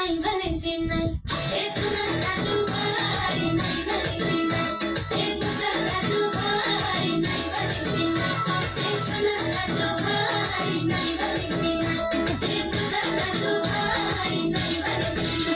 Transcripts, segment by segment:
नहीं भनेसी नहीं ए सुन दाजु भाइ नहीं भनेसी नहीं ए बुझ दाजु भाइ नहीं भनेसी नहीं ए सुन दाजु भाइ नहीं भनेसी नहीं ए बुझ दाजु भाइ नहीं भनेसी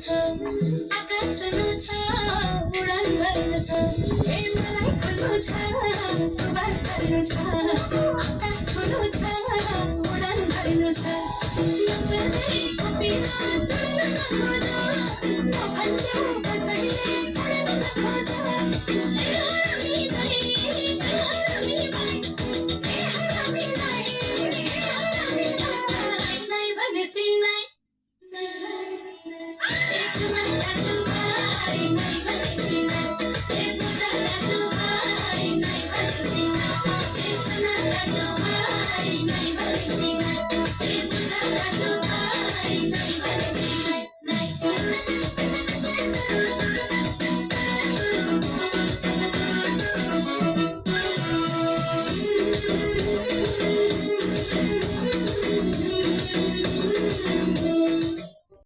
आकाश छुनु छ उडान गर्नु छ ए मलाई खुल्नु छ सुवास छर्नु छ आकाश छुनु छ उडान गर्नु छ नफर्दै कपिन चढ्न नखोज नभन्नु कसैले पढ्न नखोज ए हरामी नै नै भनेसी नै It's